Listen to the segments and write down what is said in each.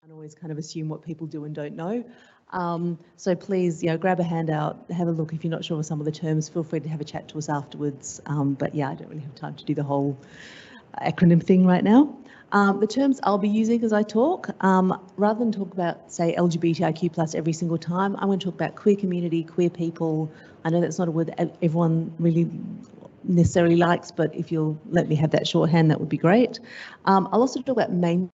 can always kind of assume what people do and don't know. So please, grab a handout, have a look. If you're not sure of some of the terms, feel free to have a chat to us afterwards. But yeah, I don't really have time to do the whole acronym thing right now. The terms I'll be using as I talk, rather than talk about, say, LGBTIQ+ every single time, I'm going to talk about queer community, queer people. I know that's not a word that everyone really necessarily likes, but if you'll let me have that shorthand, that would be great. I'll also talk about main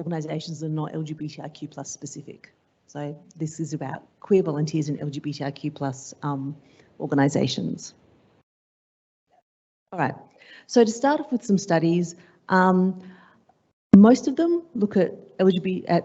organisations that are not LGBTIQ+ specific. So this is about queer volunteers and LGBTIQ+ organisations. All right, so to start off with some studies, most of them look at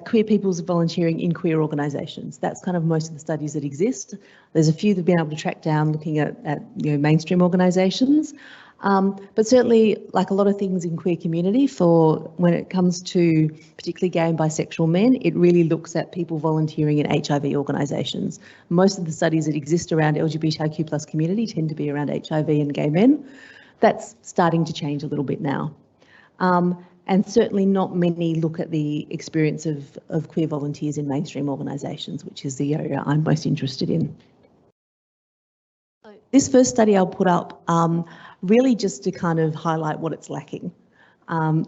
queer people's volunteering in queer organisations. That's kind of most of the studies that exist. There's a few that have been able to track down looking at mainstream organisations. But certainly, like a lot of things in queer community, when it comes to particularly gay and bisexual men, it really looks at people volunteering in HIV organisations. Most of the studies that exist around LGBTIQ+ community tend to be around HIV and gay men. That's starting to change a little bit now. And certainly not many look at the experience of queer volunteers in mainstream organisations, which is the area I'm most interested in. This first study I'll put up really just to kind of highlight what it's lacking.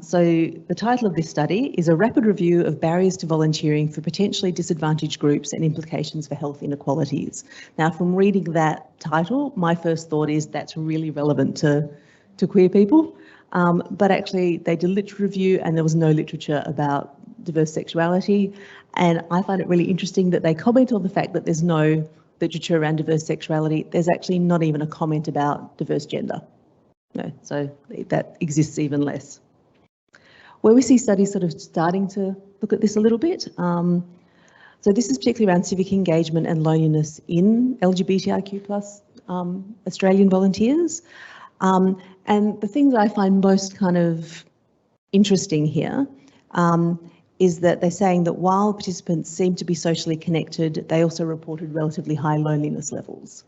So the title of this study is A Rapid Review of Barriers to Volunteering for Potentially Disadvantaged Groups and Implications for Health Inequalities. Now, from reading that title, my first thought is that's really relevant to queer people. But actually they did a literature review and there was no literature about diverse sexuality. And I find it really interesting that they comment on the fact that there's no literature around diverse sexuality. There's actually not even a comment about diverse gender. No, so that exists even less. Where we see studies sort of starting to look at this a little bit. So this is particularly around civic engagement and loneliness in LGBTIQ+ Australian volunteers. And the thing that I find most kind of interesting here is that they're saying that while participants seem to be socially connected, they also reported relatively high loneliness levels.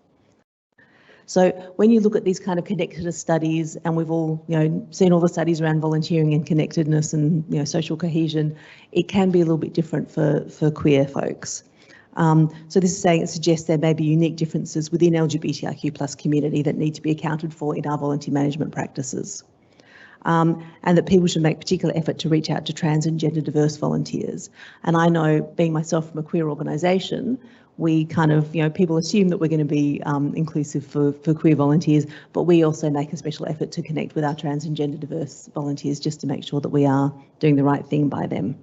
So when you look at these kind of connectedness studies, and we've all seen all the studies around volunteering and connectedness and social cohesion, it can be a little bit different for queer folks. So this is saying it suggests there may be unique differences within LGBTIQ+ community that need to be accounted for in our volunteer management practices. And that people should make particular effort to reach out to trans and gender diverse volunteers. And I know, being myself from a queer organisation, we kind of, people assume that we're going to be inclusive for queer volunteers, but we also make a special effort to connect with our trans and gender diverse volunteers just to make sure that we are doing the right thing by them.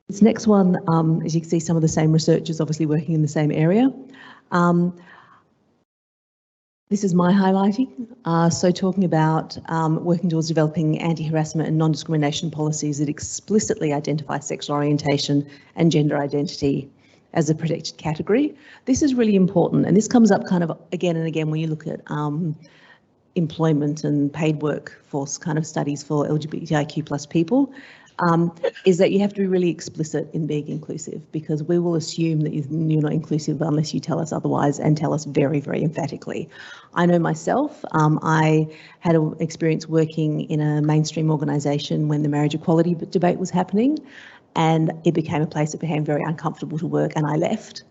This next one, as you can see, some of the same researchers obviously working in the same area. This is my highlighting. So talking about working towards developing anti-harassment and non-discrimination policies that explicitly identify sexual orientation and gender identity as a protected category. This is really important, and this comes up kind of again and again when you look at employment and paid workforce kind of studies for LGBTIQ+ people. Is that you have to be really explicit in being inclusive, because we will assume that you're not inclusive unless you tell us otherwise, and tell us very, very emphatically. I know myself, I had an experience working in a mainstream organisation when the marriage equality debate was happening, and it became a place that became very uncomfortable to work, and I left.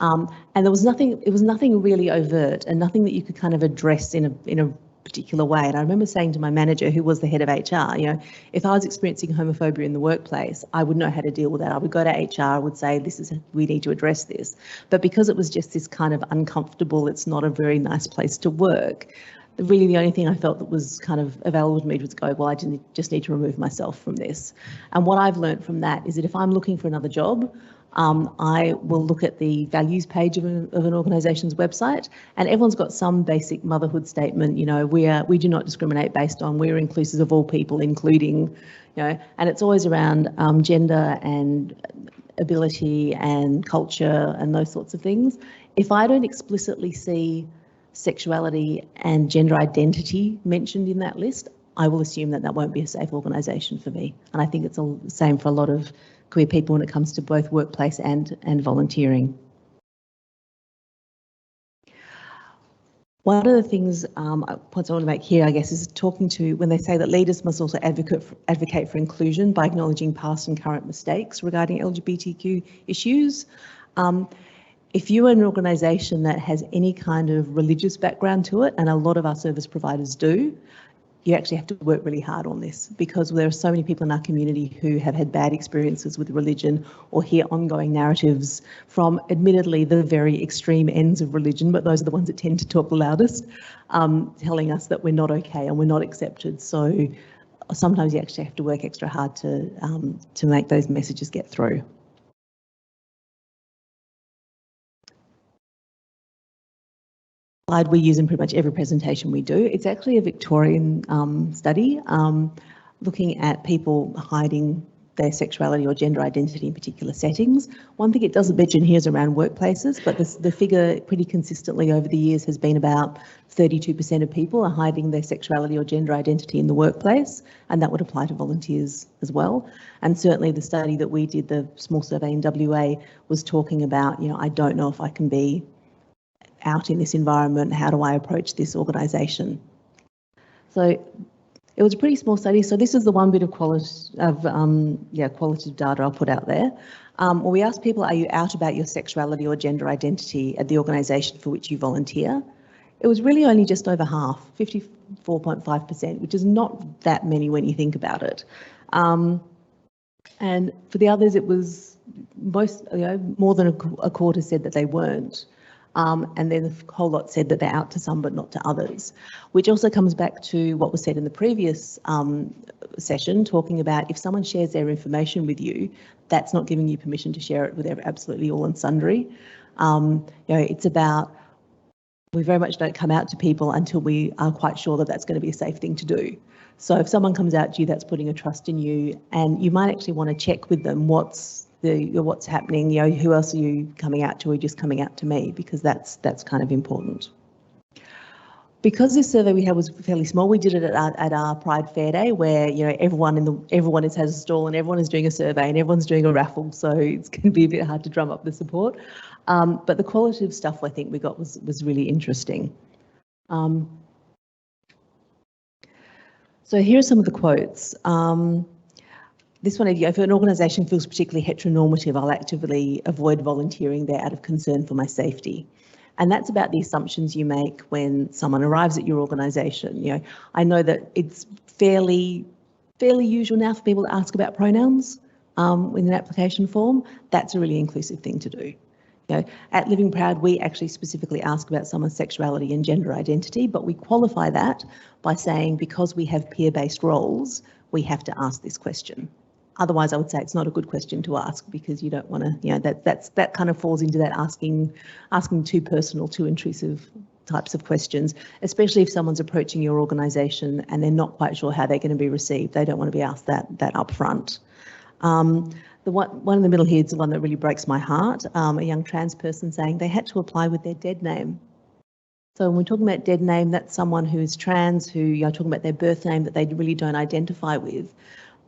And there was nothing, it was nothing really overt and nothing that you could kind of address in a particular way. And I remember saying to my manager, who was the head of HR, if I was experiencing homophobia in the workplace, I would know how to deal with that. I would go to HR, I would say, we need to address this. But because it was just this kind of uncomfortable, it's not a very nice place to work, really the only thing I felt that was kind of available to me was go, well, I just need to remove myself from this. And what I've learned from that is that if I'm looking for another job, I will look at the values page of an organisation's website, and everyone's got some basic motherhood statement. We do not discriminate based on, we're inclusive of all people, including, and it's always around gender and ability and culture and those sorts of things. If I don't explicitly see sexuality and gender identity mentioned in that list, I will assume that won't be a safe organisation for me. And I think it's the same for a lot of queer people when it comes to both workplace and volunteering. One of the things, points I want to make here, I guess, is talking to when they say that leaders must also advocate for inclusion by acknowledging past and current mistakes regarding LGBTQ issues. If you are an organisation that has any kind of religious background to it, and a lot of our service providers do, you actually have to work really hard on this, because there are so many people in our community who have had bad experiences with religion or hear ongoing narratives from, admittedly, the very extreme ends of religion, but those are the ones that tend to talk the loudest, telling us that we're not okay and we're not accepted. So sometimes you actually have to work extra hard to make those messages get through. Slide we use in pretty much every presentation we do. It's actually a Victorian study looking at people hiding their sexuality or gender identity in particular settings. One thing it doesn't mention here is around workplaces, but the figure pretty consistently over the years has been about 32% of people are hiding their sexuality or gender identity in the workplace, and that would apply to volunteers as well. And certainly the study that we did, the small survey in WA, was talking about, I don't know if I can be out in this environment, how do I approach this organisation? So it was a pretty small study. So this is the one bit of qualitative data I'll put out there. Well, we asked people, are you out about your sexuality or gender identity at the organisation for which you volunteer? It was really only just over half, 54.5%, which is not that many when you think about it. And for the others, it was more than a quarter said that they weren't. And then a whole lot said that they're out to some but not to others, which also comes back to what was said in the previous session, talking about if someone shares their information with you, that's not giving you permission to share it with absolutely all and sundry. It's about, we very much don't come out to people until we are quite sure that that's going to be a safe thing to do. So if someone comes out to you, that's putting a trust in you, and you might actually want to check with them what's happening, who else are you coming out to, or just coming out to me, because that's kind of important. Because this survey we had was fairly small, we did it at our Pride Fair Day, where everyone has a stall and everyone is doing a survey and everyone's doing a raffle, so it's going to be a bit hard to drum up the support. But the qualitative stuff I think we got was really interesting. So here are some of the quotes. This one, if an organisation feels particularly heteronormative, I'll actively avoid volunteering there out of concern for my safety. And that's about the assumptions you make when someone arrives at your organisation. I know that it's fairly usual now for people to ask about pronouns in an application form. That's a really inclusive thing to do. At Living Proud, we actually specifically ask about someone's sexuality and gender identity, but we qualify that by saying because we have peer-based roles, we have to ask this question. Otherwise, I would say it's not a good question to ask, because you don't want to, that kind of falls into that asking too personal, too intrusive types of questions, especially if someone's approaching your organisation and they're not quite sure how they're going to be received. They don't want to be asked that up front. The one in the middle here is the one that really breaks my heart. A young trans person saying they had to apply with their dead name. So when we're talking about dead name, that's someone who is trans, who you're talking about their birth name that they really don't identify with.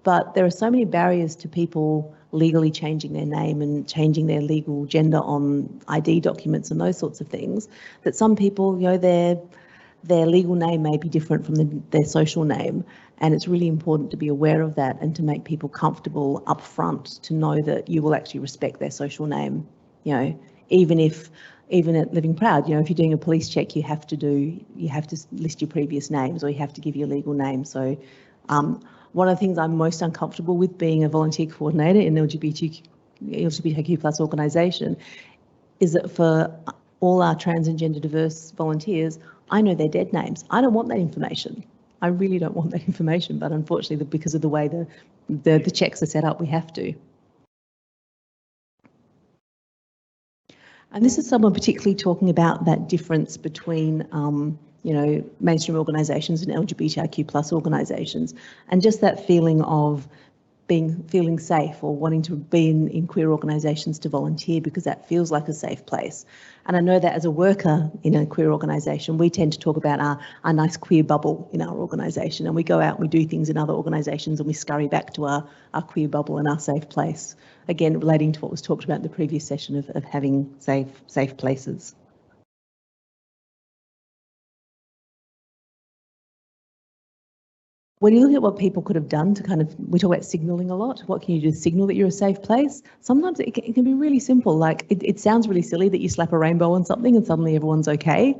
But there are so many barriers to people legally changing their name and changing their legal gender on ID documents and those sorts of things, that some people, their legal name may be different from their social name. And it's really important to be aware of that and to make people comfortable up front to know that you will actually respect their social name. Even at Living Proud, if you're doing a police check, you have to list your previous names, or you have to give your legal name. So one of the things I'm most uncomfortable with being a volunteer coordinator in an LGBTQ plus organisation is that for all our trans and gender diverse volunteers, I know their dead names. I don't want that information. I really don't want that information, but unfortunately, because of the way the checks are set up, we have to. And this is someone particularly talking about that difference between mainstream organisations and LGBTIQ plus organisations, and just that feeling of feeling safe or wanting to be in queer organisations to volunteer, because that feels like a safe place. And I know that as a worker in a queer organisation, we tend to talk about our nice queer bubble in our organisation, and we go out and we do things in other organisations and we scurry back to our queer bubble and our safe place. Again, relating to what was talked about in the previous session of having safe places. When you look at what people could have done to kind of, we talk about signalling a lot. What can you do to signal that you're a safe place? Sometimes it can be really simple. Like it sounds really silly that you slap a rainbow on something and suddenly everyone's okay.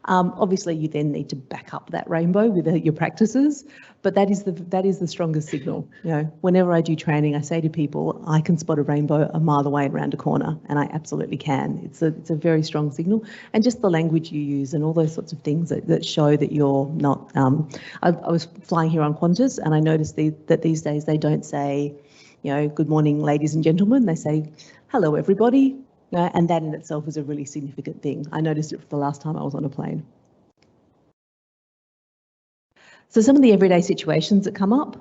Obviously, you then need to back up that rainbow with your practices, but that is the strongest signal. You know, whenever I do training, I say to people, I can spot a rainbow a mile away and around a corner, and I absolutely can. It's a very strong signal, and just the language you use and all those sorts of things that show that you're not. I was flying here on Qantas, and I noticed that these days they don't say, you know, good morning, ladies and gentlemen. They say, hello, everybody. And that in itself is a really significant thing. I noticed it for the last time I was on a plane. So some of the everyday situations that come up,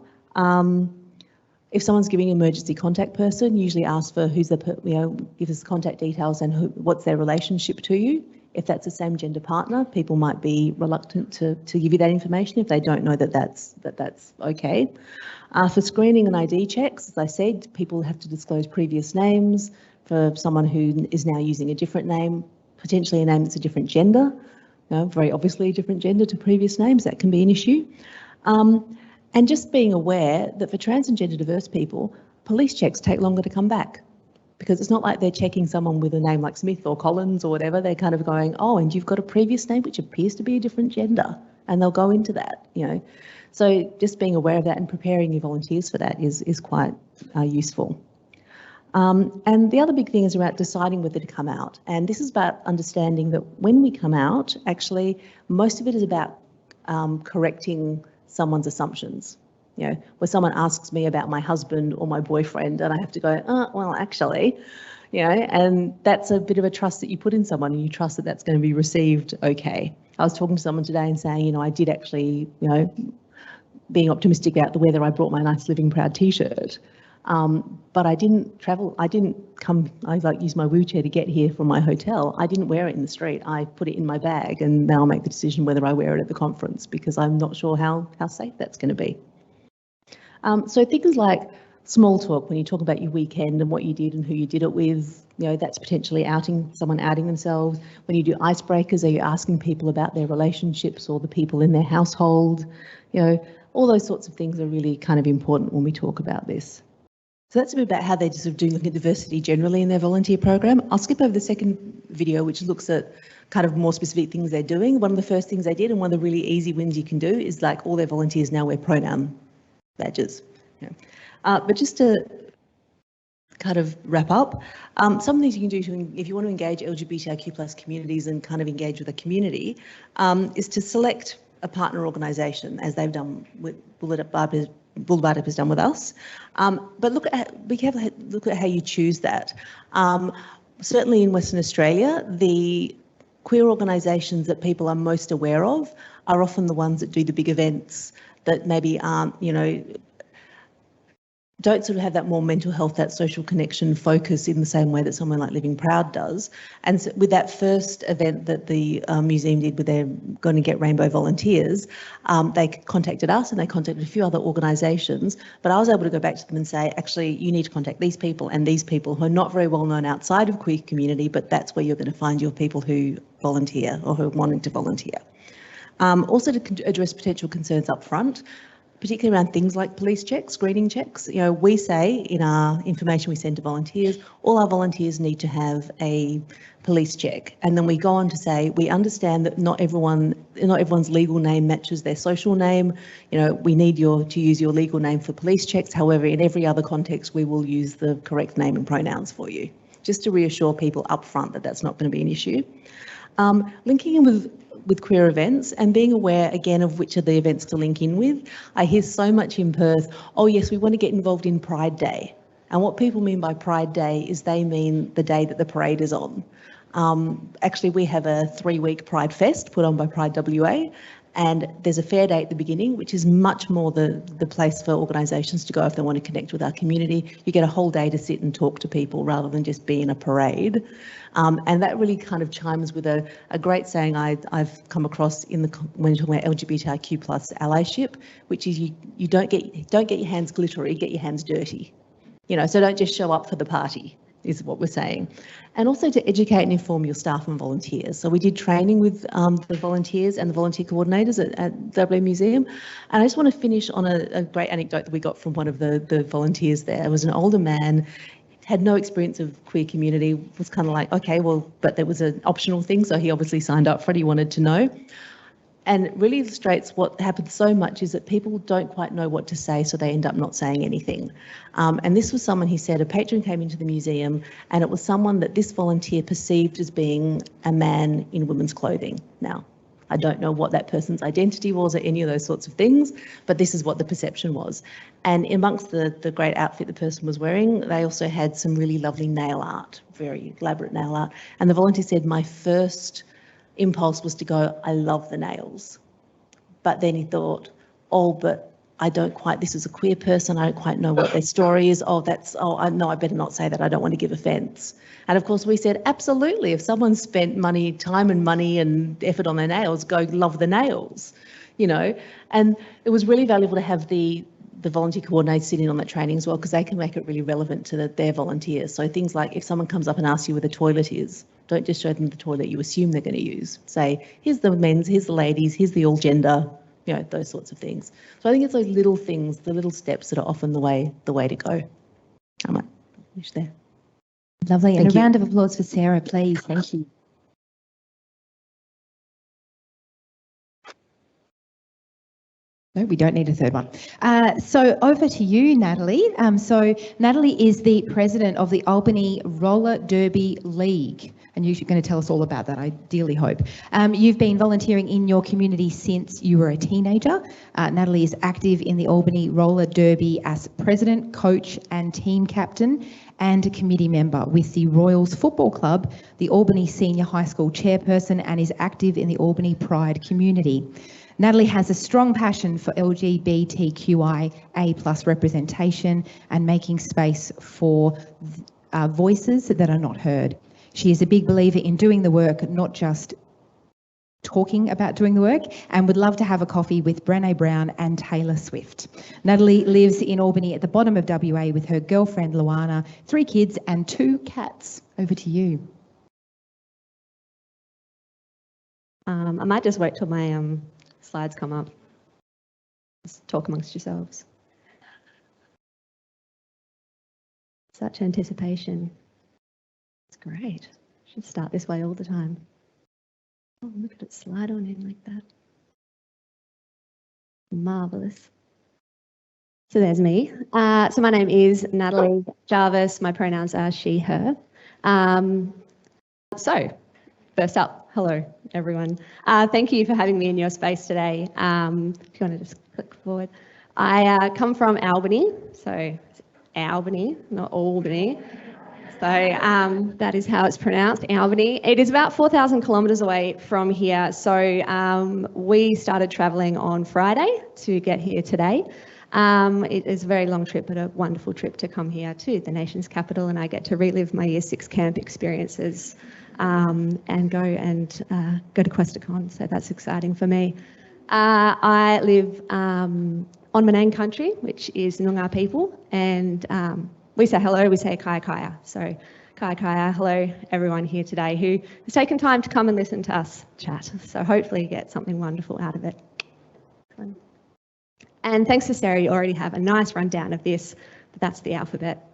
if someone's giving an emergency contact person, usually ask for who's give us contact details and what's their relationship to you. If that's the same gender partner, people might be reluctant to give you that information if they don't know that that's okay. For screening and ID checks, as I said, people have to disclose previous names. For someone who is now using a different name, potentially a name that's a different gender, very obviously a different gender to previous names, that can be an issue. And just being aware that for trans and gender diverse people, police checks take longer to come back, because it's not like they're checking someone with a name like Smith or Collins or whatever. They're kind of going, oh, and you've got a previous name which appears to be a different gender, and they'll go into that, you know. So just being aware of that and preparing your volunteers for that is quite useful. And the other big thing is about deciding whether to come out. And this is about understanding that when we come out, actually, most of it is about correcting someone's assumptions. You know, where someone asks me about my husband or my boyfriend and I have to go, oh, well, actually, you know, and that's a bit of a trust that you put in someone, and you trust that that's going to be received okay. I was talking to someone today and saying, you know, I did actually, you know, being optimistic about the weather, I brought my nice Living Proud t-shirt. But I didn't travel, I used my wheelchair to get here from my hotel. I didn't wear it in the street. I put it in my bag, and then I'll make the decision whether I wear it at the conference, because I'm not sure how safe that's going to be. So things like small talk, when you talk about your weekend and what you did and who you did it with, you know, that's potentially someone outing themselves. When you do icebreakers, are you asking people about their relationships or the people in their household? You know, all those sorts of things are really kind of important when we talk about this. So that's a bit about how they're just sort of doing, looking at diversity generally in their volunteer program. I'll skip over the second video, which looks at kind of more specific things they're doing. One of the first things they did, and one of the really easy wins you can do, is like all their volunteers now wear pronoun badges. Yeah. But just to kind of wrap up, some things you can do if you want to engage LGBTIQ+ communities and kind of engage with a community, is to select a partner organisation, as they've done with Boulevard has done with us. But be careful, look at how you choose that. Certainly in Western Australia, the queer organisations that people are most aware of are often the ones that do the big events that maybe aren't, you know, don't sort of have that more mental health, that social connection focus in the same way that someone like Living Proud does. And so with that first event that the museum did, where they're going to get rainbow volunteers, they contacted us and they contacted a few other organisations, but I was able to go back to them and say, actually, you need to contact these people and these people who are not very well known outside of queer community, but that's where you're going to find your people who volunteer or who are wanting to volunteer. Also to address potential concerns up front, particularly around things like police checks, screening checks. You know, we say in our information we send to volunteers, all our volunteers need to have a police check. And then we go on to say, we understand that not everyone's legal name matches their social name. You know, we need to use your legal name for police checks. However, in every other context, we will use the correct name and pronouns for you, just to reassure people up front that that's not going to be an issue. Linking in with queer events and being aware again of which of the events to link in with. I hear so much in Perth, oh yes, we want to get involved in Pride Day. And what people mean by Pride Day is they mean the day that the parade is on. Actually, we have a 3-week Pride Fest put on by Pride WA, and there's a fair day at the beginning, which is much more the place for organisations to go if they want to connect with our community. You get a whole day to sit and talk to people rather than just be in a parade. And that really kind of chimes with a great saying I've come across when you're talking about LGBTIQ+ allyship, which is you don't get your hands glittery, get your hands dirty. You know, so don't just show up for the party. is what we're saying. And also to educate and inform your staff and volunteers. So we did training with the volunteers and the volunteer coordinators at WA Museum. And I just want to finish on a great anecdote that we got from one of the volunteers there. It was an older man, had no experience of queer community, was kind of like, okay, well, but there was an optional thing, so he obviously signed up for it, he wanted to know. And it really illustrates what happens so much is that people don't quite know what to say, so they end up not saying anything. And this was someone, he said, a patron came into the museum and it was someone that this volunteer perceived as being a man in women's clothing. Now, I don't know what that person's identity was or any of those sorts of things, but this is what the perception was. And amongst the great outfit the person was wearing, they also had some really lovely nail art, very elaborate nail art. And the volunteer said, my first impulse was to go, I love the nails. But then he thought, oh, but I don't quite, this is a queer person, I don't quite know what their story is. Oh, no, I better not say that, I don't want to give offence. And of course we said, absolutely, if someone spent time and money and effort on their nails, go love the nails, you know. And it was really valuable to have the volunteer coordinators sitting on that training as well, because they can make it really relevant to their volunteers. So things like if someone comes up and asks you where the toilet is, don't just show them the toilet you assume they're going to use. Say, here's the men's, here's the ladies, here's the all gender, you know, those sorts of things. So I think it's those little things, the little steps that are often the way to go. I might finish there. Lovely. And a round of applause for Sarah, please. Thank you. No, we don't need a third one. So over to you, Natalie. So Natalie is the president of the Albany Roller Derby League, and you're going to tell us all about that, I dearly hope. You've been volunteering in your community since you were a teenager. Natalie is active in the Albany Roller Derby as president, coach and team captain, and a committee member with the Royals Football Club, the Albany Senior High School chairperson, and is active in the Albany Pride community. Natalie has a strong passion for LGBTQIA+ representation and making space for voices that are not heard. She is a big believer in doing the work, not just talking about doing the work, and would love to have a coffee with Brené Brown and Taylor Swift. Natalie lives in Albany at the bottom of WA with her girlfriend Luana, 3 kids and 2 cats. Over to you. I might just wait till my slides come up. Just talk amongst yourselves. Such anticipation. It's great. Should start this way all the time. Oh, look at it slide on in like that. Marvellous. So there's me. So my name is Natalie Jarvis. My pronouns are she, her. So first up, hello everyone. Thank you for having me in your space today. If you want to just click forward. I come from Albany, so it's Albany, not Albany. So that is how it's pronounced, Albany. It is about 4,000 kilometres away from here. So we started travelling on Friday to get here today. It is a very long trip, but a wonderful trip to come here to the nation's capital, and I get to relive my Year 6 camp experiences and go to Questacon, so that's exciting for me. I live on Menang country, which is Noongar people, and we say hello, we say kaya kaya. So kaya kaya, hello everyone here today who has taken time to come and listen to us chat. So hopefully you get something wonderful out of it. And thanks to Sarah, you already have a nice rundown of this, but that's the alphabet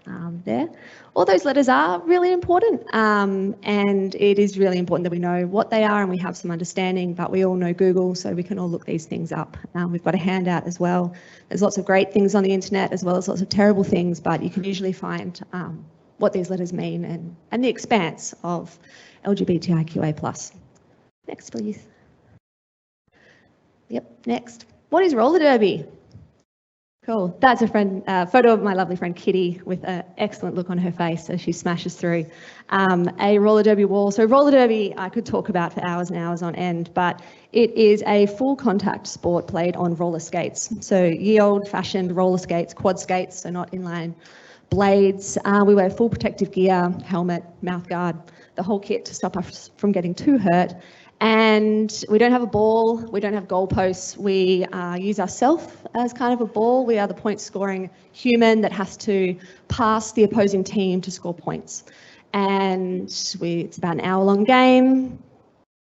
there. All those letters are really important, and it is really important that we know what they are and we have some understanding, but we all know Google, so we can all look these things up. We've got a handout as well. There's lots of great things on the internet as well as lots of terrible things, but you can usually find what these letters mean and the expanse of LGBTQIA+. Next, please. Yep, next. What is roller derby? Cool. That's a photo of my lovely friend Kitty with an excellent look on her face as she smashes through a roller derby wall. So roller derby I could talk about for hours and hours on end, but it is a full contact sport played on roller skates. So ye old fashioned roller skates, quad skates, so not inline blades. We wear full protective gear, helmet, mouth guard, the whole kit to stop us from getting too hurt. And we don't have a ball, we don't have goalposts, we use ourselves as kind of a ball. We are the point scoring human that has to pass the opposing team to score points. And it's about an hour-long game,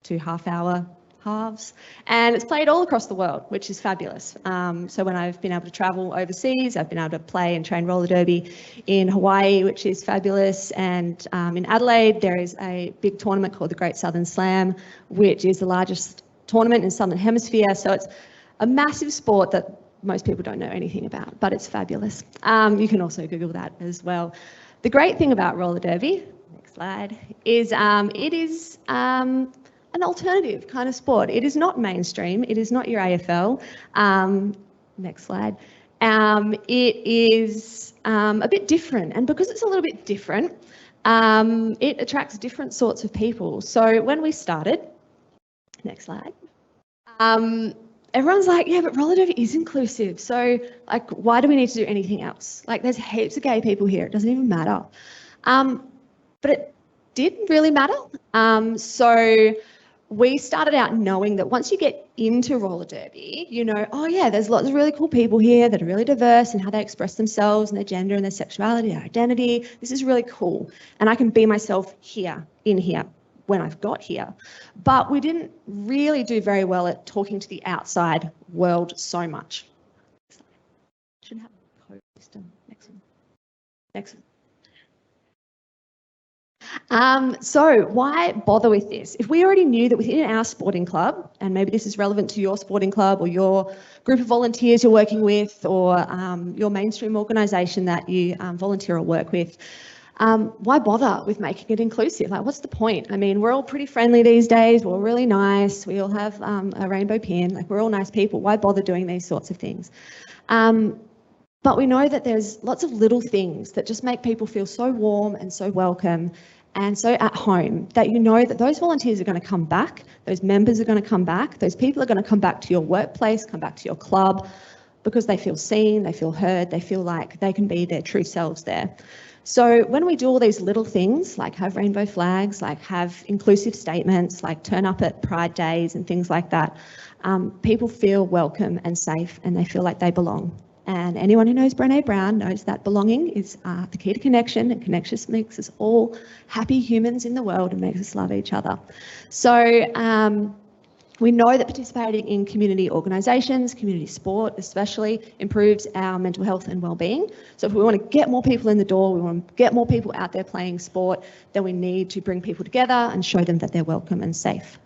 2 half-hour halves, and it's played all across the world, which is fabulous. So when I've been able to travel overseas, I've been able to play and train roller derby in Hawaii, which is fabulous, and in Adelaide there is a big tournament called the Great Southern Slam, which is the largest tournament in the Southern Hemisphere. So it's a massive sport that most people don't know anything about, but it's fabulous. You can also Google that as well. The great thing about roller derby, next slide, is it is an alternative kind of sport. It is not mainstream. It is not your AFL. Next slide. It is a bit different, and because it's a little bit different, it attracts different sorts of people. So when we started, next slide, everyone's like, yeah, but roller derby is inclusive. So like, why do we need to do anything else? Like, there's heaps of gay people here. It doesn't even matter. But it did really matter. So we started out knowing that once you get into roller derby, you know, oh yeah, there's lots of really cool people here that are really diverse in how they express themselves and their gender and their sexuality, their identity. This is really cool. And I can be myself here, in here, when I've got here. But we didn't really do very well at talking to the outside world so much. Should have a post. Next one. Next one. So why bother with this? If we already knew that within our sporting club, and maybe this is relevant to your sporting club or your group of volunteers you're working with, or your mainstream organisation that you volunteer or work with, why bother with making it inclusive? Like, what's the point? I mean, we're all pretty friendly these days. We're all really nice. We all have a rainbow pin. Like, we're all nice people. Why bother doing these sorts of things? But we know that there's lots of little things that just make people feel so warm and so welcome and so at home, that you know that those volunteers are going to come back, those members are going to come back, those people are going to come back to your workplace, come back to your club, because they feel seen, they feel heard, they feel like they can be their true selves there. So when we do all these little things, like have rainbow flags, like have inclusive statements, like turn up at Pride Days and things like that, people feel welcome and safe, and they feel like they belong. And anyone who knows Brené Brown knows that belonging is the key to connection, and connection makes us all happy humans in the world and makes us love each other. So we know that participating in community organisations, community sport especially, improves our mental health and well-being. So if we want to get more people in the door, we want to get more people out there playing sport, then we need to bring people together and show them that they're welcome and safe.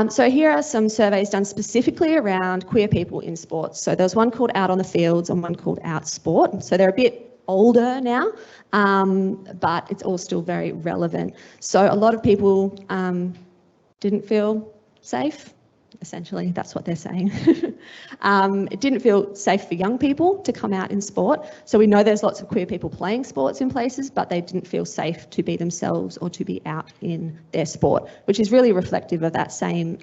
So here are some surveys done specifically around queer people in sports. So there's one called Out on the Fields and one called Out Sport. So they're a bit older now, but it's all still very relevant. So a lot of people didn't feel safe. Essentially, that's what they're saying. It didn't feel safe for young people to come out in sport. So we know there's lots of queer people playing sports in places, but they didn't feel safe to be themselves or to be out in their sport, which is really reflective of that same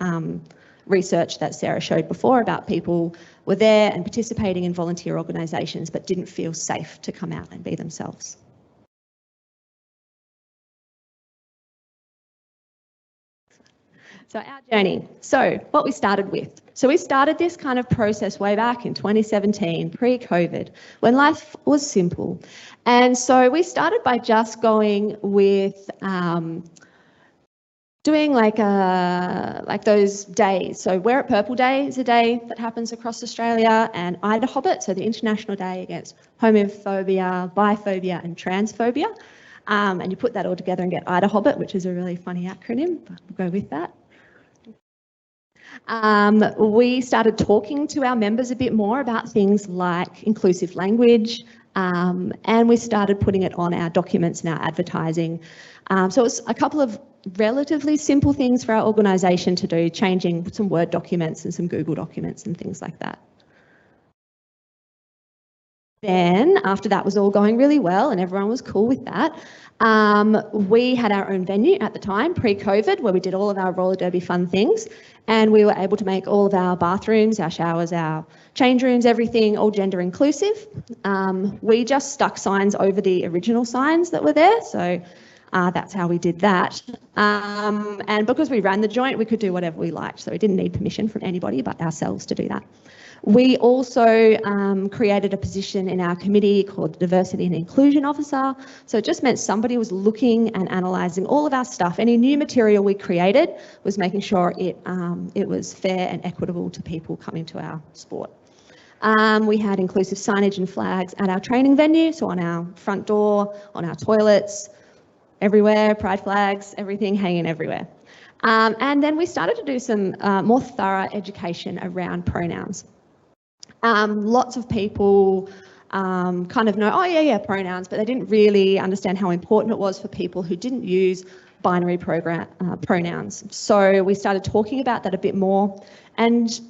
research that Sarah showed before about people were there and participating in volunteer organisations, but didn't feel safe to come out and be themselves. So our journey. So what we started with. So we started this kind of process way back in 2017, pre-COVID, when life was simple. And so we started by just going with doing like those days. So Wear It Purple Day is a day that happens across Australia, and Ida Hobbit, so the International Day Against Homophobia, Biphobia and Transphobia. And you put that all together and get Ida Hobbit, which is a really funny acronym, but we'll go with that. We started talking to our members a bit more about things like inclusive language, and we started putting it on our documents and our advertising. So it was a couple of relatively simple things for our organisation to do, changing some Word documents and some Google documents and things like that. then, after that was all going really well and everyone was cool with that, we had our own venue at the time, pre-COVID, where we did all of our roller derby fun things, and we were able to make all of our bathrooms, our showers, our change rooms, everything all gender inclusive. We just stuck signs over the original signs that were there, so that's how we did that. And because we ran the joint, we could do whatever we liked, so we didn't need permission from anybody but ourselves to do that. We also created a position in our committee called Diversity and Inclusion Officer. So it just meant somebody was looking and analysing all of our stuff. Any new material we created was making sure it was fair and equitable to people coming to our sport. We had inclusive signage and flags at our training venue, so on our front door, on our toilets, everywhere, pride flags, everything hanging everywhere. And then we started to do some more thorough education around pronouns. Lots of people kind of know, oh yeah, pronouns, but they didn't really understand how important it was for people who didn't use binary pronouns. So we started talking about that a bit more, and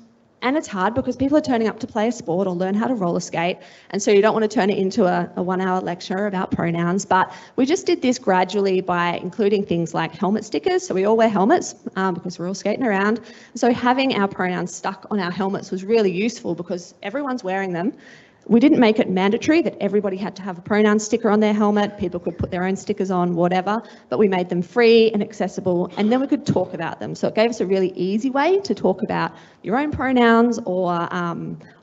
it's hard because people are turning up to play a sport or learn how to roller skate, and so you don't want to turn it into a 1-hour lecture about pronouns. But we just did this gradually by including things like helmet stickers. So we all wear helmets because we're all skating around. So having our pronouns stuck on our helmets was really useful because everyone's wearing them. We didn't make it mandatory that everybody had to have a pronoun sticker on their helmet. People could put their own stickers on, whatever, but we made them free and accessible, and then we could talk about them. So it gave us a really easy way to talk about your own pronouns, or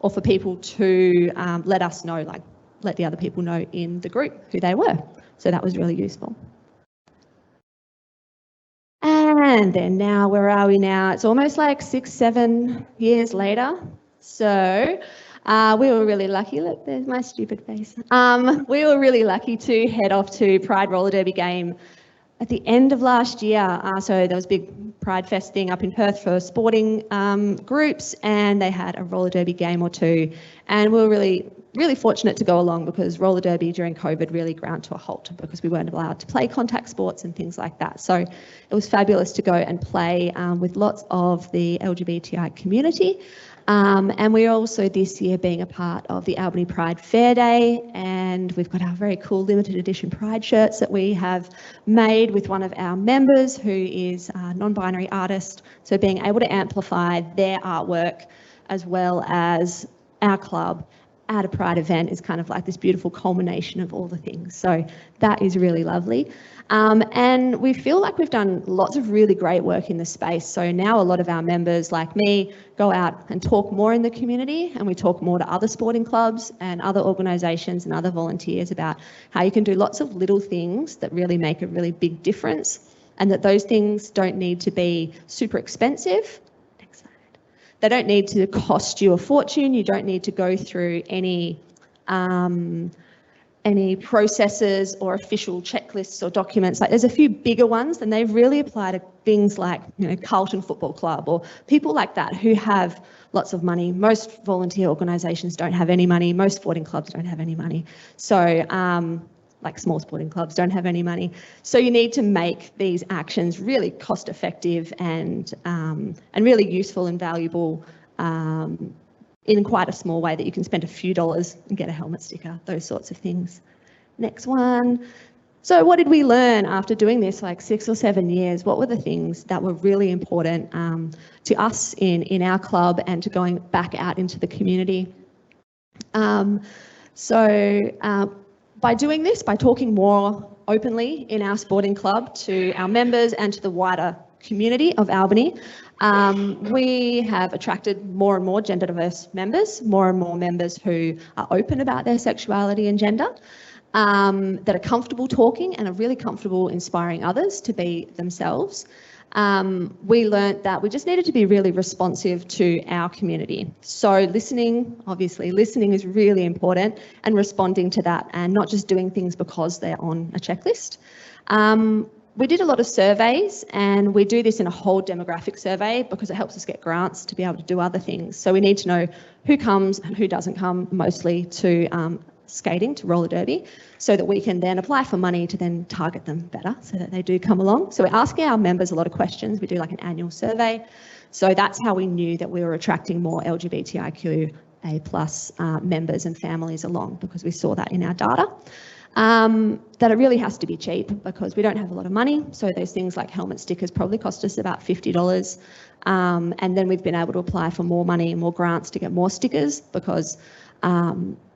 for people to let us know, like let the other people know in the group who they were. So that was really useful. And then now, where are we now? It's almost like 6-7 years later. So we were really lucky. Look, there's my stupid face. We were really lucky to head off to Pride Roller Derby game at the end of last year. So there was a big Pride Fest thing up in Perth for sporting groups, and they had a roller derby game or two. And we were really fortunate to go along because roller derby during COVID really ground to a halt because we weren't allowed to play contact sports and things like that. So it was fabulous to go and play with lots of the LGBTQI community. And we're also this year being a part of the Albany Pride Fair Day, and we've got our very cool limited edition Pride shirts that we have made with one of our members who is a non-binary artist. So being able to amplify their artwork as well as our club at a Pride event is kind of like this beautiful culmination of all the things. So that is really lovely. And we feel like we've done lots of really great work in the space. So now a lot of our members, like me, go out and talk more in the community, and we talk more to other sporting clubs and other organisations and other volunteers about how you can do lots of little things that really make a really big difference, and that those things don't need to be super expensive. Next slide. They don't need to cost you a fortune. You don't need to go through any processes or official checklists or documents. Like, there's a few bigger ones, and they really apply to things like, Carlton Football Club or people like that who have lots of money. Most volunteer organisations don't have any money. Most sporting clubs don't have any money. So like small sporting clubs don't have any money. So you need to make these actions really cost effective and really useful and valuable in quite a small way that you can spend a few dollars and get a helmet sticker, those sorts of things. Next one. So what did we learn after doing this, like 6 or 7 years? What were the things that were really important to us in our club and to going back out into the community? By doing this, by talking more openly in our sporting club to our members and to the wider community of Albany, we have attracted more and more gender diverse members, more and more members who are open about their sexuality and gender, that are comfortable talking and are really comfortable inspiring others to be themselves. We learnt that we just needed to be really responsive to our community. So listening is really important, and responding to that, and not just doing things because they're on a checklist. We did a lot of surveys, and we do this in a whole demographic survey because it helps us get grants to be able to do other things. So we need to know who comes and who doesn't come, mostly to skating, to roller derby, so that we can then apply for money to then target them better so that they do come along. So we're asking our members a lot of questions. We do like an annual survey. So that's how we knew that we were attracting more LGBTIQ A+ members and families along, because we saw that in our data. That it really has to be cheap because we don't have a lot of money. So those things like helmet stickers probably cost us about $50. And then we've been able to apply for more money and more grants to get more stickers because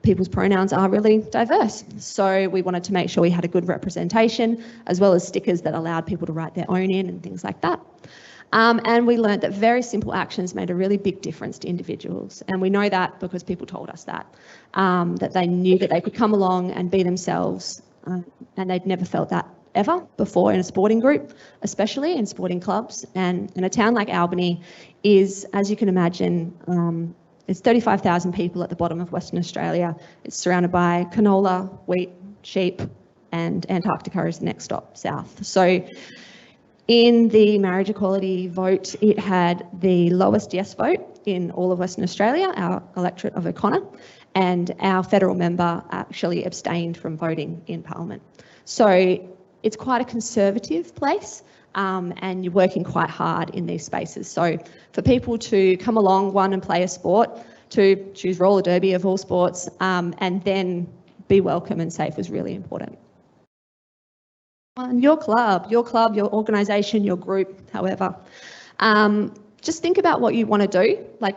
people's pronouns are really diverse. So we wanted to make sure we had a good representation, as well as stickers that allowed people to write their own in and things like that. And we learned that very simple actions made a really big difference to individuals. And we know that because people told us that they knew that they could come along and be themselves, and they'd never felt that ever before in a sporting group, especially in sporting clubs. And in a town like Albany is, as you can imagine, it's 35,000 people at the bottom of Western Australia. It's surrounded by canola, wheat, sheep, and Antarctica is the next stop south. So in the marriage equality vote, it had the lowest yes vote in all of Western Australia, our electorate of O'Connor, and our federal member actually abstained from voting in Parliament. So it's quite a conservative place, and you're working quite hard in these spaces. So for people to come along, one, and play a sport, to choose roller derby of all sports, and then be welcome and safe was really important. Your club, your organisation, your group, however. Just think about what you want to do. Like,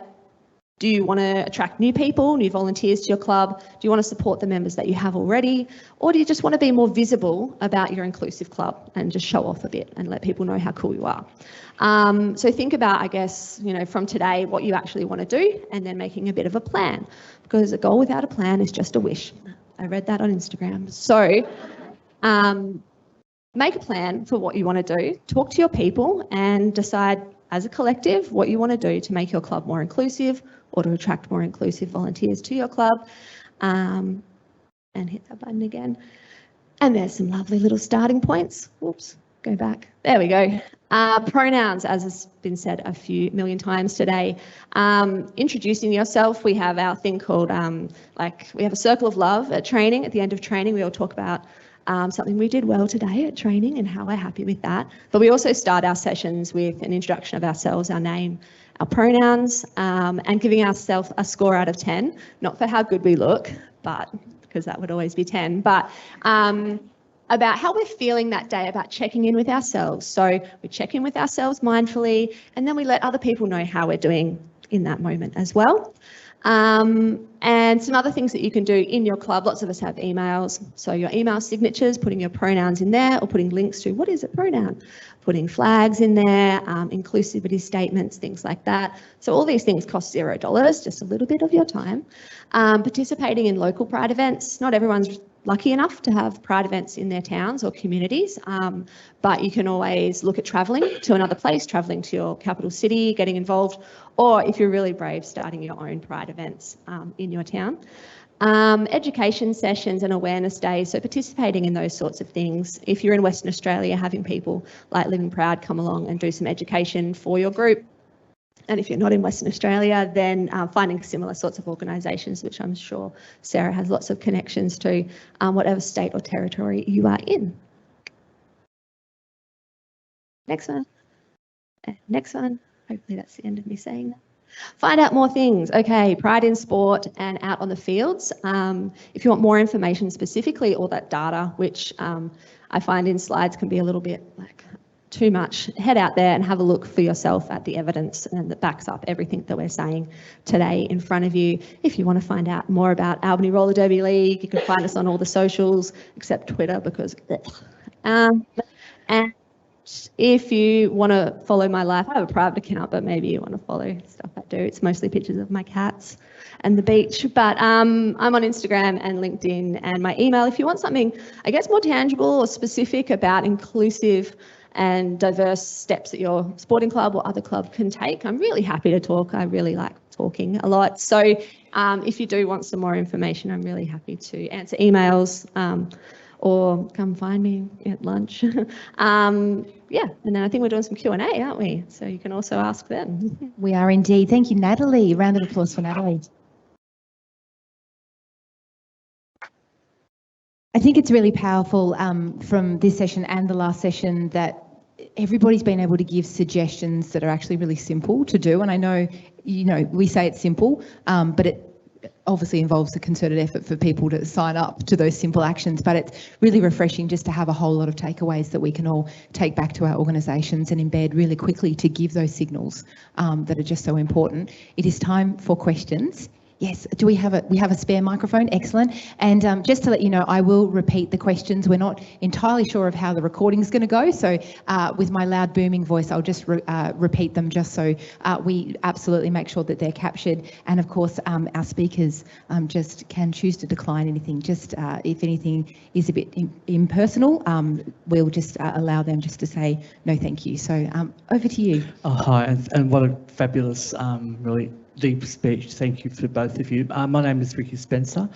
do you want to attract new people, new volunteers to your club? Do you want to support the members that you have already? Or do you just want to be more visible about your inclusive club and just show off a bit and let people know how cool you are? So think about, I guess, from today, what you actually want to do, and then making a bit of a plan, because a goal without a plan is just a wish. I read that on Instagram. So make a plan for what you want to do, talk to your people and decide as a collective what you want to do to make your club more inclusive or to attract more inclusive volunteers to your club. And hit that button again. And there's some lovely little starting points. Whoops, go back. There we go. Pronouns, as has been said a few million times today. Introducing yourself, we have our thing called, we have a circle of love at training. At the end of training, we all talk about something we did well today at training and how we're happy with that. But we also start our sessions with an introduction of ourselves, our name, our pronouns, and giving ourselves a score out of 10, not for how good we look, but because that would always be 10, but about how we're feeling that day, about checking in with ourselves. So we check in with ourselves mindfully, and then we let other people know how we're doing in that moment as well. And some other things that you can do in your club. Lots of us have emails. So your email signatures, putting your pronouns in there, or putting links to what is a pronoun, putting flags in there, inclusivity statements, things like that. So all these things cost $0, just a little bit of your time. Participating in local Pride events. Not everyone's lucky enough to have Pride events in their towns or communities, but you can always look at travelling to another place, travelling to your capital city, getting involved, or if you're really brave, starting your own Pride events in your town. Education sessions and awareness days, so participating in those sorts of things. If you're in Western Australia, having people like Living Proud come along and do some education for your group. And if you're not in Western Australia, then finding similar sorts of organisations, which I'm sure Sarah has lots of connections to, whatever state or territory you are in. Next one. Next one. Hopefully that's the end of me saying that. Find out more things. Okay, Pride in sport and out on the fields. If you want more information specifically, all that data, which I find in slides can be a little bit like too much, head out there and have a look for yourself at the evidence and that backs up everything that we're saying today in front of you. If you want to find out more about Albany Roller Derby League, you can find us on all the socials except Twitter because and if you want to follow my life, I have a private account, but maybe you want to follow stuff I do. It's mostly pictures of my cats and the beach, but I'm on Instagram and LinkedIn, and my email if you want something, I guess, more tangible or specific about inclusive and diverse steps that your sporting club or other club can take. I'm really happy to talk. I really like talking a lot. So if you do want some more information, I'm really happy to answer emails or come find me at lunch. Yeah, and then I think we're doing some Q&A, aren't we? So you can also ask then. We are indeed. Thank you, Natalie. Round of applause for Natalie. I think it's really powerful from this session and the last session that everybody's been able to give suggestions that are actually really simple to do. And I know, we say it's simple, but obviously involves a concerted effort for people to sign up to those simple actions, but it's really refreshing just to have a whole lot of takeaways that we can all take back to our organisations and embed really quickly to give those signals that are just so important. It is time for questions. Yes, do we have a spare microphone? Excellent. And just to let you know, I will repeat the questions. We're not entirely sure of how the recording is going to go, so with my loud booming voice, I'll just repeat them just so we absolutely make sure that they're captured. And of course, our speakers just can choose to decline anything. Just if anything is a bit impersonal, we'll just allow them just to say no, thank you. So over to you. Oh, hi, and what a fabulous, really deep speech. Thank you for both of you. My name is Ricky Spencer.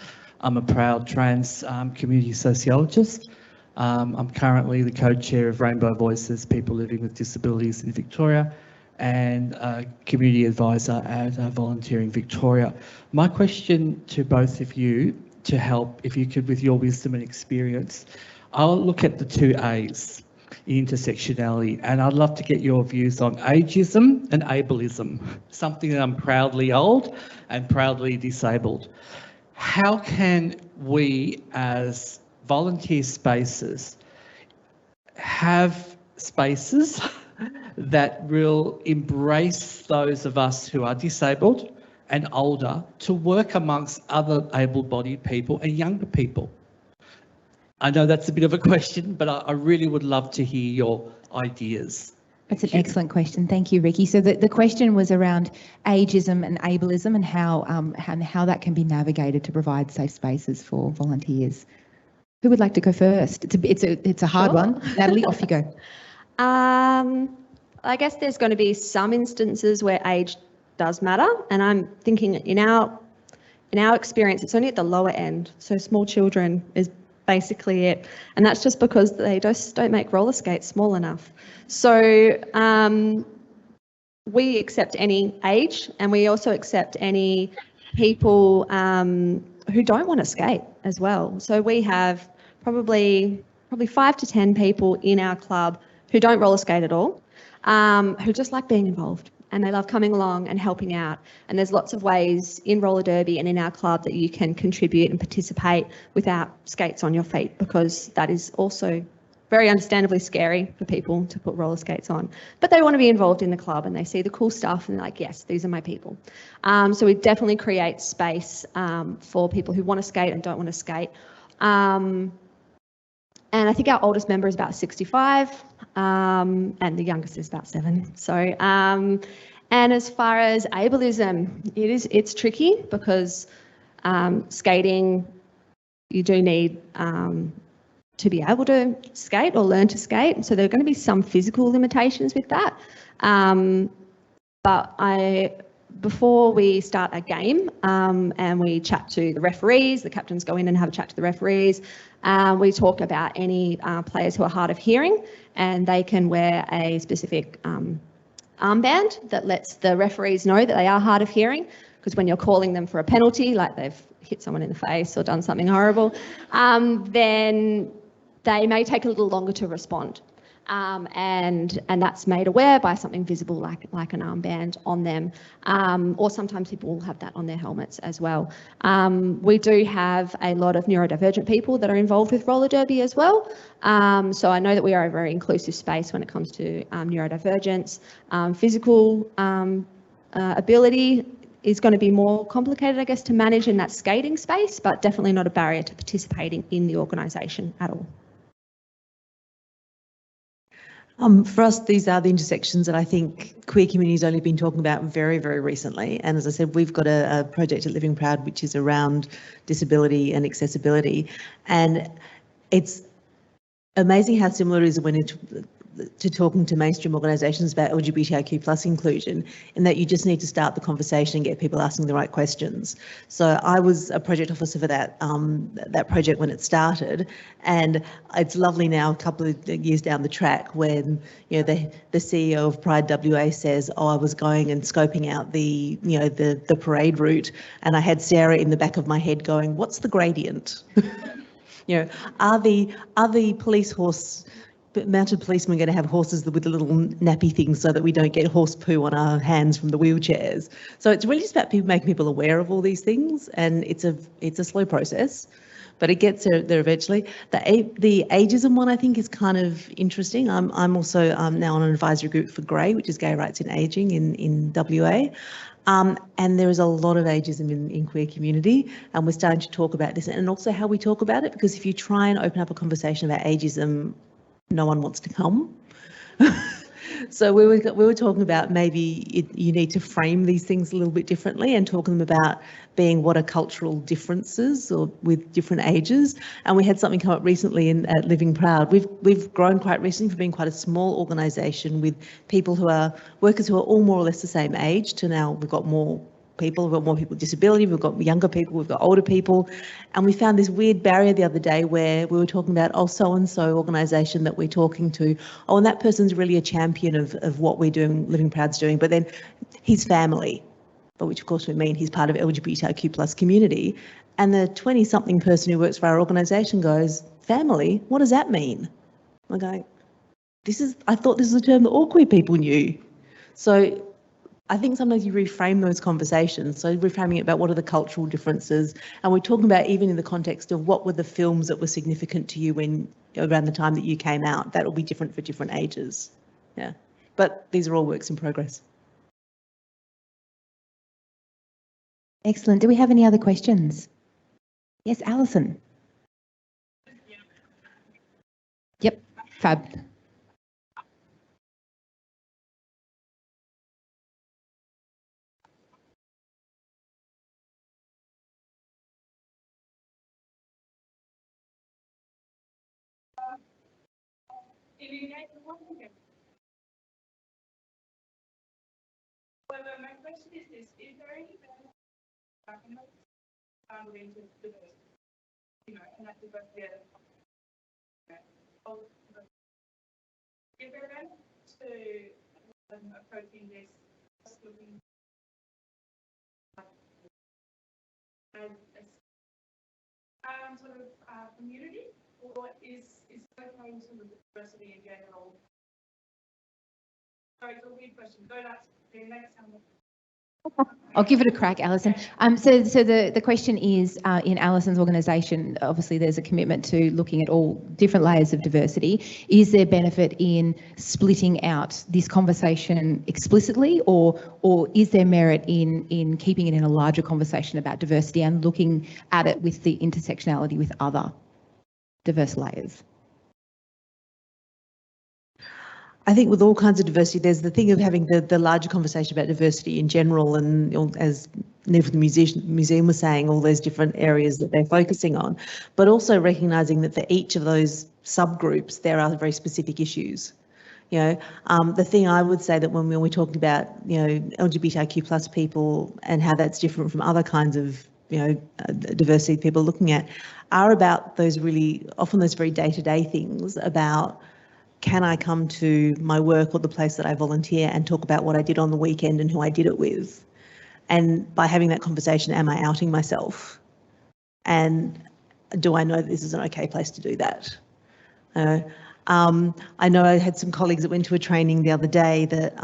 I'm a proud trans community sociologist. I'm currently the co-chair of Rainbow Voices, People Living with Disabilities in Victoria, and a community advisor at Volunteering Victoria. My question to both of you, to help, if you could, with your wisdom and experience, I'll look at the two A's, intersectionality, and I'd love to get your views on ageism and ableism, something that I'm proudly old and proudly disabled. How can we as volunteer spaces have spaces that will embrace those of us who are disabled and older to work amongst other able-bodied people and younger people? I know that's a bit of a question, but I really would love to hear your ideas. That's an excellent question. Thank you, Ricky. So the question was around ageism and ableism and how that can be navigated to provide safe spaces for volunteers. Who would like to go first? It's a hard one. Natalie, off you go. I guess there's going to be some instances where age does matter, and I'm thinking in our experience, it's only at the lower end. So small children is basically it, and that's just because they just don't make roller skates small enough. So we accept any age, and we also accept any people who don't want to skate as well. So we have probably 5 to 10 people in our club who don't roller skate at all, who just like being involved. And they love coming along and helping out. And there's lots of ways in roller derby and in our club that you can contribute and participate without skates on your feet, because that is also very understandably scary for people to put roller skates on. But they want to be involved in the club and they see the cool stuff and they're like, yes, these are my people. So we definitely create space for people who want to skate and don't want to skate. And I think our oldest member is about 65, and the youngest is about 7. So, and as far as ableism, it's tricky because skating, you do need to be able to skate or learn to skate. So there are going to be some physical limitations with that. But before we start a game and we chat to the referees, the captains go in and have a chat to the referees. We talk about any players who are hard of hearing, and they can wear a specific armband that lets the referees know that they are hard of hearing, because when you're calling them for a penalty, like they've hit someone in the face or done something horrible, then they may take a little longer to respond. And that's made aware by something visible like an armband on them, or sometimes people will have that on their helmets as well. We do have a lot of neurodivergent people that are involved with roller derby as well. So I know that we are a very inclusive space when it comes to neurodivergence. Physical ability is going to be more complicated, I guess, to manage in that skating space, but definitely not a barrier to participating in the organisation at all. For us, these are the intersections that I think queer community's only been talking about very, very recently. And as I said, we've got a project at Living Proud, which is around disability and accessibility. And it's amazing how similar it is when to talking to mainstream organisations about LGBTIQ plus inclusion, in that you just need to start the conversation and get people asking the right questions. So I was a project officer for that project when it started, and it's lovely now a couple of years down the track when the CEO of Pride WA says, oh, I was going and scoping out the parade route, and I had Sarah in the back of my head going, what's the gradient? Are the police horse mounted policemen going to have horses with the little nappy things so that we don't get horse poo on our hands from the wheelchairs? So it's really just about making people aware of all these things, and it's a slow process, but it gets there eventually. The ageism one I think is kind of interesting. I'm also now on an advisory group for GREY, which is Gay Rights in Ageing in WA. And there is a lot of ageism in queer community, and we're starting to talk about this, and also how we talk about it, because if you try and open up a conversation about ageism, no one wants to come. So we were talking about maybe you need to frame these things a little bit differently and talk to them about being what are cultural differences or with different ages. And we had something come up recently at Living Proud. We've grown quite recently from being quite a small organisation with people who are workers who are all more or less the same age to now we've got more people, we've got more people with disability, we've got younger people, we've got older people. And we found this weird barrier the other day where we were talking about, oh, so-and-so organisation that we're talking to, oh, and that person's really a champion of what we're doing, Living Proud's doing, but then his family, by which of course we mean he's part of LGBTQ plus community, and the 20-something person who works for our organisation goes, family, what does that mean? I'm going, I thought this was a term that all queer people knew. So I think sometimes you reframe those conversations. So reframing it about what are the cultural differences, and we're talking about even in the context of what were the films that were significant to you when around the time that you came out. That will be different for different ages. Yeah, but these are all works in progress. Excellent. Do we have any other questions? Yes, Alison. Yep, fab. Well, my question is this: is there any into diversity? You know, and that's diversity. Is there to approaching this looking as sort of community, or is okay to the diversity in general? Sorry, it's a weird question. Go nuts. The next time. I'll give it a crack, Alison. So the question is, in Alison's organisation, obviously there's a commitment to looking at all different layers of diversity. Is there benefit in splitting out this conversation explicitly, or is there merit in keeping it in a larger conversation about diversity and looking at it with the intersectionality with other diverse layers? I think with all kinds of diversity, there's the thing of having the larger conversation about diversity in general, and as Nev from the museum was saying, all those different areas that they're focusing on, but also recognising that for each of those subgroups, there are very specific issues. You know, the thing I would say that when we're talking about, you know, LGBTQ plus people and how that's different from other kinds of, you know, diversity people looking at, are about those really, often those very day-to-day things about, can I come to my work or the place that I volunteer and talk about what I did on the weekend and who I did it with? And by having that conversation, am I outing myself? And do I know that this is an okay place to do that? I know I had some colleagues that went to a training the other day that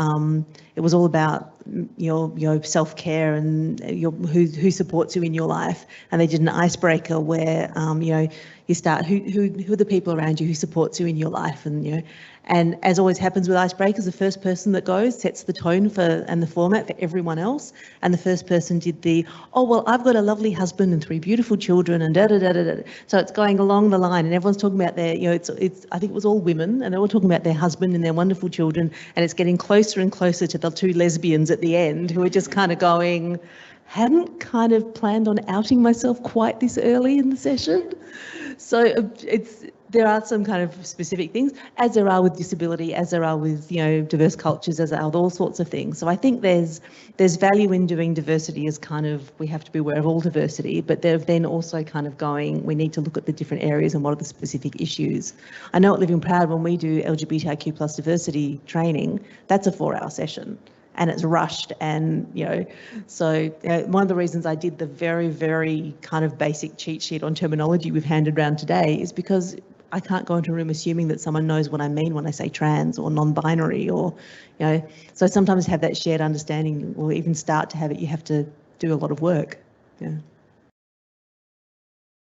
it was all about your self-care and who supports you in your life, and they did an icebreaker where you know, you start who are the people around you who supports you in your life, and you know, and as always happens with icebreakers, the first person that goes sets the tone for and the format for everyone else, and the first person did the, oh well, I've got a lovely husband and 3 beautiful children and da da da da da. So it's going along the line, and everyone's talking about their, you know, it's I think it was all women, and they're all talking about their husband and their wonderful children, and it's getting closer and closer to the 2 lesbians at the end who are just kind of going, hadn't kind of planned on outing myself quite this early in the session. So there are some kind of specific things, as there are with disability, as there are with, you know, diverse cultures, as there are with all sorts of things. So I think there's value in doing diversity as kind of, we have to be aware of all diversity, but they're then also kind of going, we need to look at the different areas and what are the specific issues. I know at Living Proud, when we do LGBTQ plus diversity training, that's a 4-hour session. And it's rushed, and you know, so one of the reasons I did the very, very kind of basic cheat sheet on terminology we've handed around today is because I can't go into a room assuming that someone knows what I mean when I say trans or non-binary, or, you know, so sometimes have that shared understanding, or even start to have it, you have to do a lot of work. Yeah.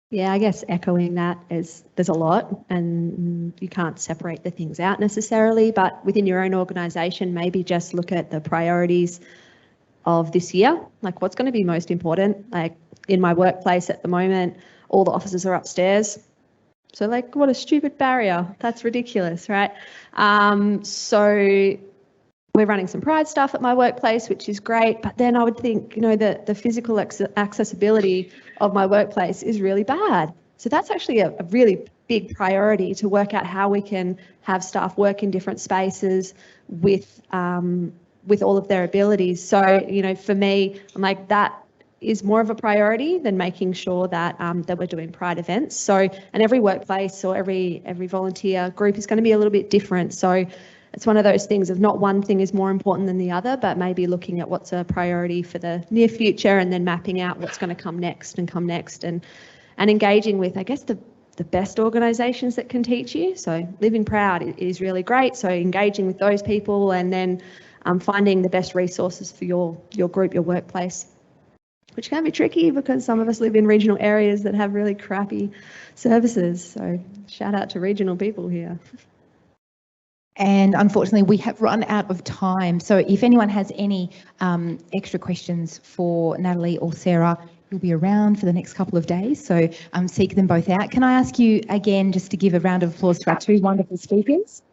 Yeah, I guess echoing that is there's a lot, and you can't separate the things out necessarily, but within your own organisation, maybe just look at the priorities of this year, like what's going to be most important. Like in my workplace at the moment, all the officers are upstairs. So like, what a stupid barrier. That's ridiculous, right? So we're running some pride stuff at my workplace, which is great. But then I would think, you know, the physical accessibility of my workplace is really bad. So that's actually a really big priority, to work out how we can have staff work in different spaces with all of their abilities. So, you know, for me, I'm like, that is more of a priority than making sure that that we're doing pride events. So, and every workplace or every volunteer group is going to be a little bit different. So it's one of those things of not one thing is more important than the other, but maybe looking at what's a priority for the near future and then mapping out what's going to come next and engaging with, I guess, the best organisations that can teach you. So Living Proud is really great. So engaging with those people, and then finding the best resources for your group, your workplace, which can be tricky because some of us live in regional areas that have really crappy services. So shout out to regional people here. And unfortunately, we have run out of time. So if anyone has any extra questions for Natalie or Sarah, you'll be around for the next couple of days. So seek them both out. Can I ask you again just to give a round of applause to our two wonderful speakers?